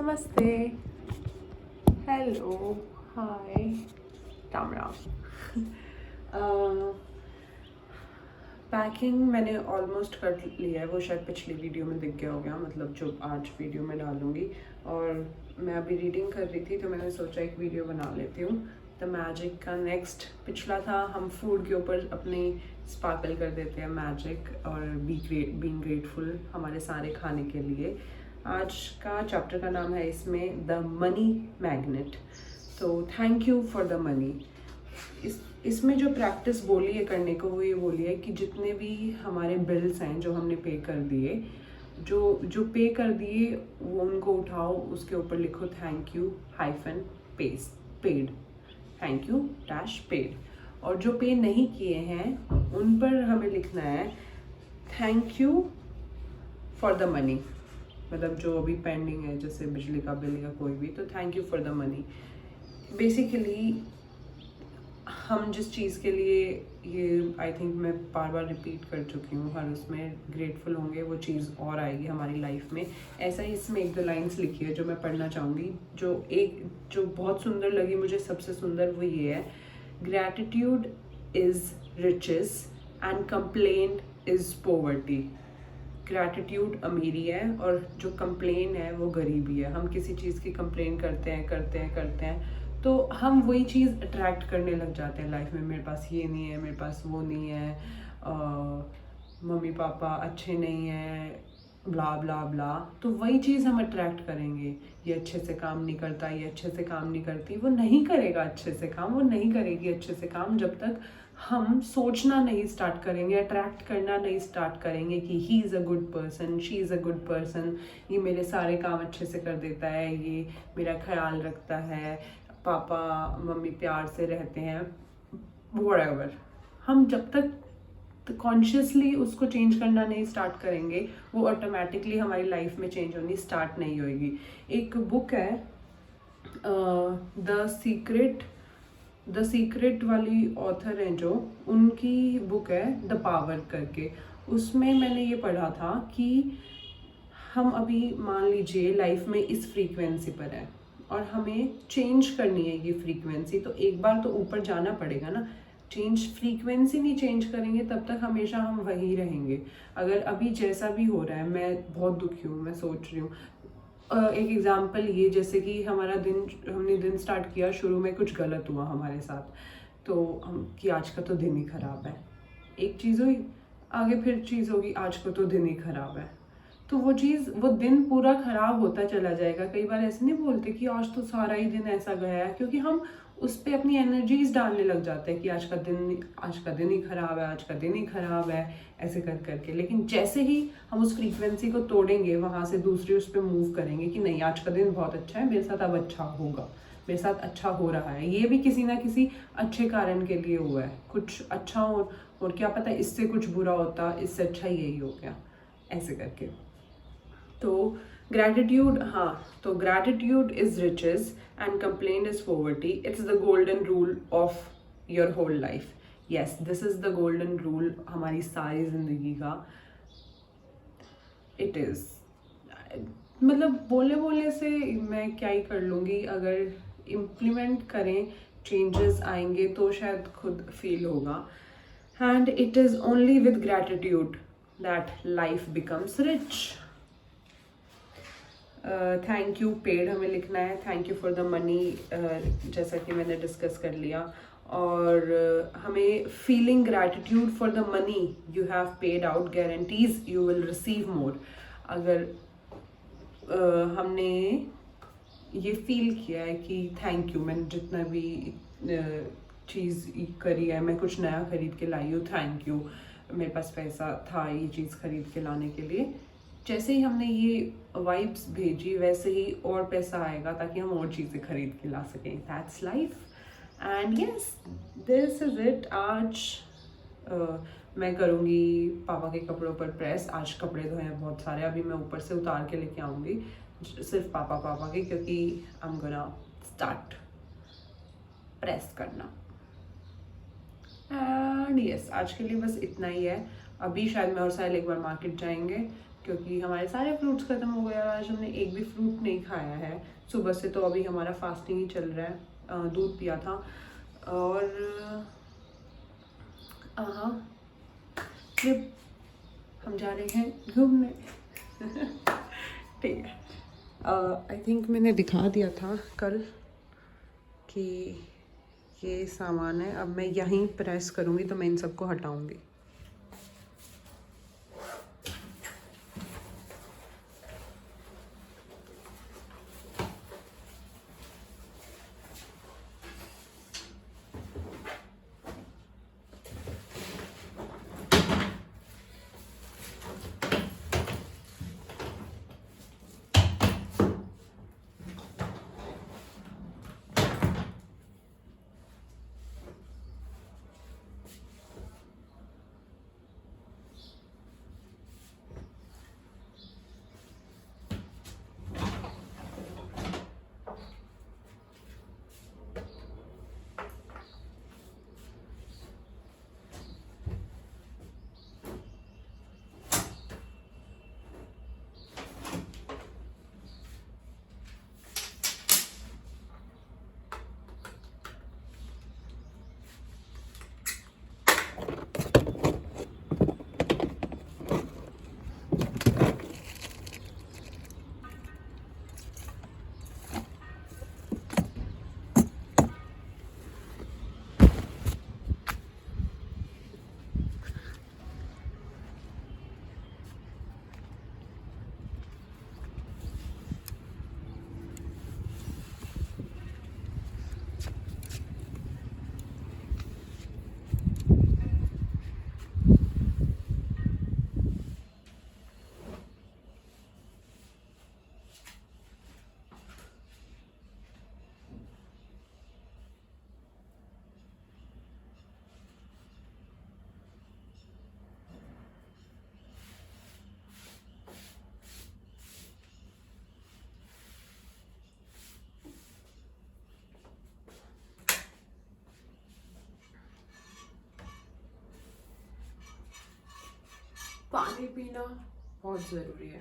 नमस्ते, हेलो, हाय, राम राम। पैकिंग मैंने ऑलमोस्ट कर लिया है, वो शायद पिछली वीडियो में दिख गया हो गया, मतलब जो आज वीडियो में डालूंगी। और मैं अभी रीडिंग कर रही थी तो मैंने सोचा एक वीडियो बना लेती हूँ। द मैजिक का नेक्स्ट पिछला था, हम फूड के ऊपर अपनी स्पार्कल कर देते हैं मैजिक और बीइंग ग्रेटफुल हमारे सारे खाने के लिए। आज का चैप्टर का नाम है इसमें द मनी मैग्नेट। तो thank you for the money. इसमें जो प्रैक्टिस बोली है करने को वो ये बोली है कि जितने भी हमारे बिल्स हैं जो हमने पे कर दिए, जो पे कर दिए वो उनको उठाओ, उसके ऊपर लिखो thank you hyphen paid, thank you dash paid. और जो पे नहीं किए हैं उन पर हमें लिखना है thank you for the money. मतलब जो अभी पेंडिंग है जैसे बिजली का बिल या कोई भी, तो thank you for the money. Basically हम जिस चीज़ के लिए, ये आई थिंक मैं बार बार रिपीट कर चुकी हूँ, हर उसमें ग्रेटफुल होंगे वो चीज़ और आएगी हमारी लाइफ में। ऐसा ही इसमें एक दो लाइंस लिखी है जो मैं पढ़ना चाहूँगी, जो बहुत सुंदर लगी मुझे। सबसे सुंदर वो ये है, gratitude is riches and complaint is poverty. Gratitude अमीरी है और जो कंप्लेन है वो गरीबी है। हम किसी चीज़ की कंप्लेन करते हैं तो हम वही चीज़ अट्रैक्ट करने लग जाते हैं लाइफ में। मेरे पास ये नहीं है, मेरे पास वो नहीं है, मम्मी पापा अच्छे नहीं हैं, ब्ला ब्ला ब्ला। तो वही चीज़ हम अट्रैक्ट करेंगे। ये अच्छे से काम नहीं करता, ये अच्छे से काम नहीं करती। वो नहीं करेगा अच्छे से काम, वो नहीं करेगी अच्छे से काम जब तक हम सोचना नहीं स्टार्ट करेंगे, अट्रैक्ट करना नहीं स्टार्ट करेंगे कि he is a good person, she is a good person, ये मेरे सारे काम अच्छे से कर देता है, ये मेरा ख्याल रखता है, पापा मम्मी प्यार से रहते हैं, व्हाटएवर। हम जब तक कॉन्शियसली उसको चेंज करना नहीं स्टार्ट करेंगे, वो ऑटोमेटिकली हमारी लाइफ में चेंज होनी स्टार्ट नहीं होएगी। एक बुक है द सीक्रेट वाली ऑथर हैं जो, उनकी बुक है द पावर करके। उसमें मैंने ये पढ़ा था कि हम अभी मान लीजिए लाइफ में इस फ्रीक्वेंसी पर है और हमें चेंज करनी है ये फ्रीक्वेंसी, तो एक बार तो ऊपर जाना पड़ेगा ना। फ्रीक्वेंसी नहीं चेंज करेंगे तब तक हमेशा हम वही रहेंगे। अगर अभी जैसा भी हो रहा है, मैं बहुत दुखी हूँ, मैं सोच रही हूँ, एक एग्जांपल ये, जैसे कि हमने दिन स्टार्ट किया, शुरू में कुछ गलत हुआ हमारे साथ, तो हम कि आज का तो दिन ही खराब है, एक चीज़ हुई, आगे फिर चीज़ होगी, आज का तो दिन ही खराब है। तो वो दिन पूरा खराब होता चला जाएगा। कई बार ऐसे नहीं बोलते कि आज तो सारा ही दिन ऐसा गया है, क्योंकि हम उस पर अपनी एनर्जीज डालने लग जाते हैं कि आज का दिन ही खराब है, आज का दिन ही खराब है, ऐसे कर करके। लेकिन जैसे ही हम उस फ्रीक्वेंसी को तोड़ेंगे, वहाँ से दूसरी उस पर मूव करेंगे कि नहीं, आज का दिन बहुत अच्छा है, मेरे साथ अब अच्छा होगा, मेरे साथ अच्छा हो रहा है, ये भी किसी ना किसी अच्छे कारण के लिए हुआ है, कुछ अच्छा हो, और क्या पता इससे कुछ बुरा होता, इससे अच्छा यही हो गया, ऐसे करके। तो ग्रैटिट्यूड, हाँ, तो gratitude is riches and complaint is poverty. It's the golden rule of your whole life. Yes, this is the golden rule हमारी सारी जिंदगी का। इट इज, मतलब बोलने से मैं क्या ही कर लूँगी, अगर इम्प्लीमेंट करें चेंजेस आएंगे तो शायद खुद फील होगा। And it is only with gratitude that life becomes rich. Thank you paid हमें लिखना है, thank you for the money, जैसा कि मैंने डिस्कस कर लिया। और हमें feeling gratitude for the money you have paid out guarantees you will receive मोर। अगर हमने ये फील किया है कि थैंक यू, मैंने जितना भी चीज़ करी है, मैं कुछ नया खरीद के लाई हूँ, थैंक यू, मेरे पास पैसा था ये चीज़ खरीद के लाने के लिए, जैसे ही हमने ये वाइब्स भेजी वैसे ही और पैसा आएगा ताकि हम और चीज़ें खरीद के ला सकें। That's life and yes, this is it. आज मैं करूँगी पापा के कपड़ों पर प्रेस। आज कपड़े धोए हैं बहुत सारे, अभी मैं ऊपर से उतार के लेके आऊँगी सिर्फ पापा के, क्योंकि I am gonna start press करना। एंड यस, आज के लिए बस इतना ही है। अभी शायद मैं और साहिल एक बार मार्केट जाएंगे क्योंकि हमारे सारे फ्रूट्स ख़त्म हो गए और आज हमने एक भी फ्रूट नहीं खाया है सुबह से। तो अभी हमारा फास्टिंग ही चल रहा है, दूध पिया था। और हाँ, ट्रिप हम जा रहे हैं घूमने। ठीक है, आई थिंक मैंने दिखा दिया था कल कि ये सामान है। अब मैं यहीं प्रेस करूँगी तो मैं इन सबको हटाऊँगी। पानी पीना बहुत ज़रूरी है।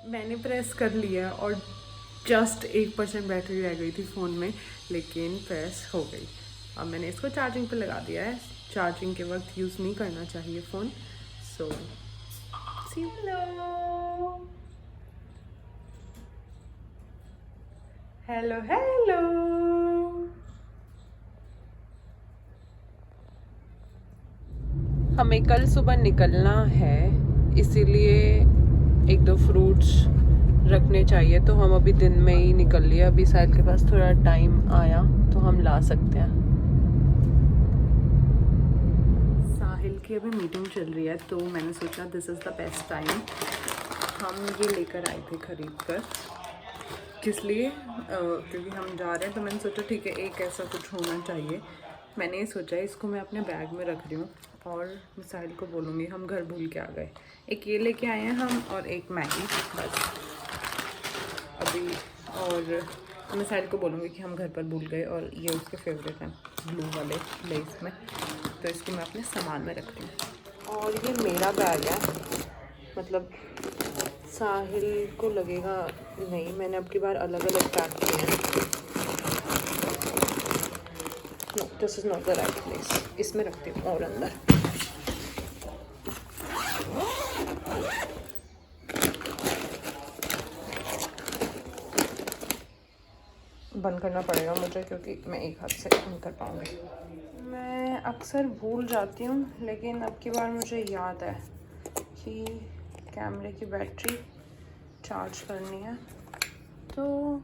मैंने प्रेस कर लिया और जस्ट 1% बैटरी रह गई थी फ़ोन में, लेकिन प्रेस हो गई। अब मैंने इसको चार्जिंग पे लगा दिया है। चार्जिंग के वक्त यूज़ नहीं करना चाहिए फ़ोन। सो सी हेलो हेलो। हमें कल सुबह निकलना है, इसीलिए एक दो फ्रूट्स रखने चाहिए। तो हम अभी दिन में ही निकल लिए। अभी साहिल के पास थोड़ा टाइम आया तो हम ला सकते हैं। साहिल की अभी मीटिंग चल रही है तो मैंने सोचा this is the best time. हम ये लेकर आए थे ख़रीद कर। किस लिए? क्योंकि हम जा रहे हैं तो मैंने सोचा ठीक है, एक ऐसा कुछ होना चाहिए। मैंने ये सोचा इसको मैं अपने बैग में रख रही हूँ और मैं साहिल को बोलूँगी हम घर भूल के आ गए। एक ये लेके आए हैं हम और एक मैगी बस अभी। और मैं साहिल को बोलूँगी कि हम घर पर भूल गए, और ये उसके फेवरेट हैं ब्लू वाले लेस में, तो इसको मैं अपने सामान में रखती हूँ। और ये मेरा बैग है, मतलब साहिल को लगेगा नहीं, मैंने अब की बार अलग अलग पैक किए हैं। No, this is not the right place. इसमें रखती हूँ और अंदर। बंद करना पड़ेगा मुझे क्योंकि मैं एक हाथ से नहीं कर पाऊँगी। मैं अक्सर भूल जाती हूँ, लेकिन अब की बार मुझे याद है कि कैमरे की बैटरी चार्ज करनी है, तो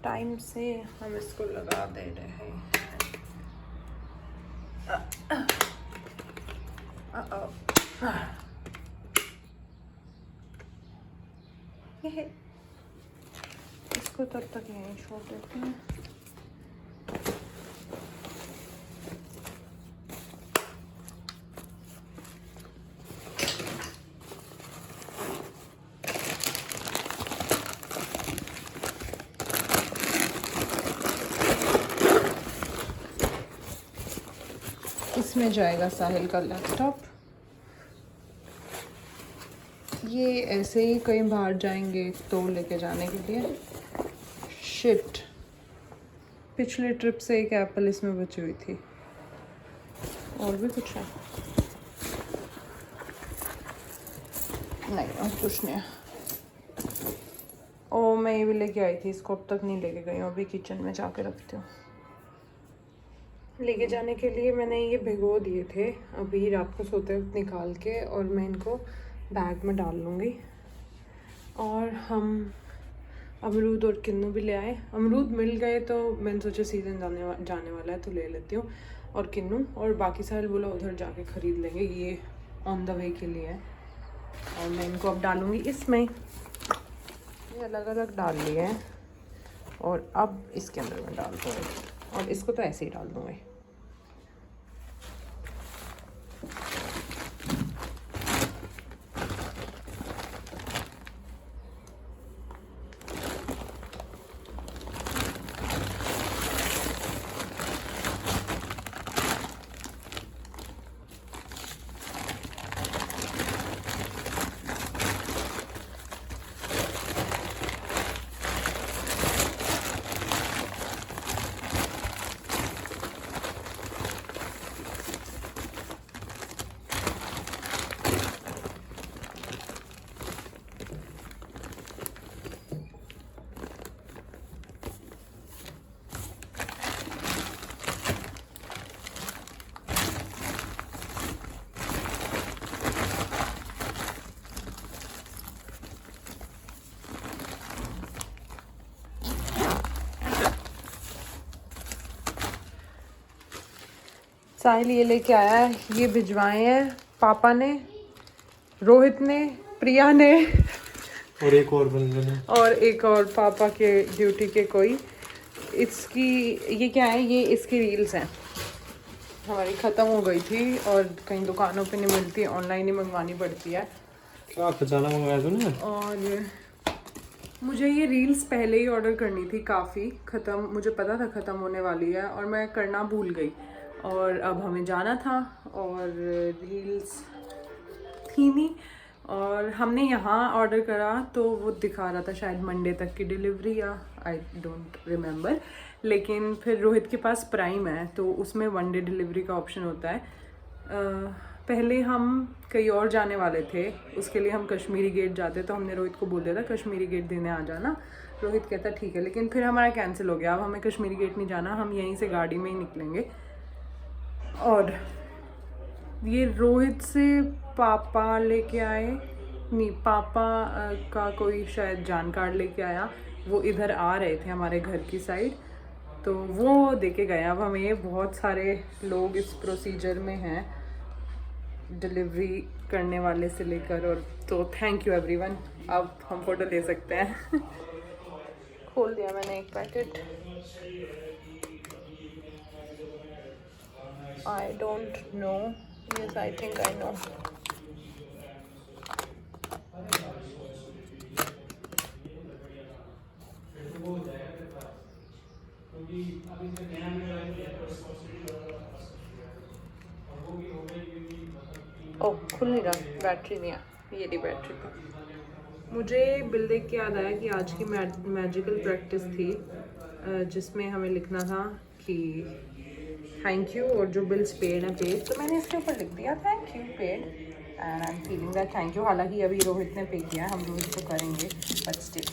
टाइम से हम इसको लगा दे रहे हैं। इसको तब तक यहीं छोड़ देते हैं। इसमें जाएगा साहिल का लैपटॉप। ये ऐसे ही कहीं बाहर जाएंगे तो लेके जाने के लिए। शिट, पिछले ट्रिप से एक एप्पल इसमें बची हुई थी। और भी कुछ है? नहीं, और कुछ नहीं है। ओ, मैं ये भी लेके आई थी, इसको अब तक नहीं लेके गई हूँ, अभी किचन में जाके रखती हूँ। लेके जाने के लिए मैंने ये भिगो दिए थे अभी रात को सोते वक्त निकाल के, और मैं इनको बैग में डाल लूँगी। और हम अमरूद और किन्नू भी ले आए। अमरूद मिल गए तो मैंने सोचा सीज़न जाने वाला है तो ले लेती हूँ, और किन्नू और बाकी सारे बोला उधर जाके ख़रीद लेंगे, ये ऑन द वे के लिए है। और मैं इनको अब डालूँगी इसमें। ये अलग अलग डाल लिए हैं और अब इसके अंदर मैं डाल दूँगी, और इसको तो ऐसे ही डाल दूँगी। साहिल ये लेके आया है, ये भिजवाए हैं पापा ने, रोहित ने, प्रिया ने और एक और बंदे ने, और एक और पापा के ड्यूटी के कोई। इसकी ये क्या है, ये इसकी रील्स हैं। हमारी ख़त्म हो गई थी और कहीं दुकानों पे नहीं मिलती, ऑनलाइन ही मंगवानी पड़ती है। क्या खजाना मंगवाया तूने? और मुझे ये रील्स पहले ही ऑर्डर करनी थी, काफ़ी ख़त्म, मुझे पता था ख़त्म होने वाली है और मैं करना भूल गई। और अब हमें जाना था और रील्स थी नहीं, और हमने यहाँ ऑर्डर करा तो वो दिखा रहा था शायद मंडे तक की डिलीवरी, या आई डोंट रिमेंबर। लेकिन फिर रोहित के पास प्राइम है तो उसमें 1 डे डिलीवरी का ऑप्शन होता है। पहले हम कहीं और जाने वाले थे, उसके लिए हम कश्मीरी गेट जाते, तो हमने रोहित को बोल दिया था कश्मीरी गेट देने आ जाना। रोहित कहता ठीक है, लेकिन फिर हमारा कैंसिल हो गया। अब हमें कश्मीरी गेट नहीं जाना, हम यहीं से गाड़ी में ही निकलेंगे। और ये रोहित से पापा लेके आए, नहीं पापा का कोई शायद जानकार लेके आया, वो इधर आ रहे थे हमारे घर की साइड, तो वो देके गया। अब हमें बहुत सारे लोग इस प्रोसीजर में हैं, डिलीवरी करने वाले से लेकर, और तो थैंक यू एवरीवन। अब हम फोटो ले सकते हैं। खोल दिया मैंने एक packet. I don't know. Yes, I think I know. ओह, खुल नहीं रहा, बैटरी नहीं है, ये नहीं बैटरी था। मुझे बिल देख के याद आया कि आज की मैजिकल प्रैक्टिस थी जिसमें हमें लिखना था कि थैंक यू, और जो बिल्स पेड हैं पेड, तो मैंने इसके ऊपर लिख दिया thank you paid and I am feeling that thank you. हालांकि अभी रोहित ने पे किया, हम रोहित को करेंगे, बट स्टिल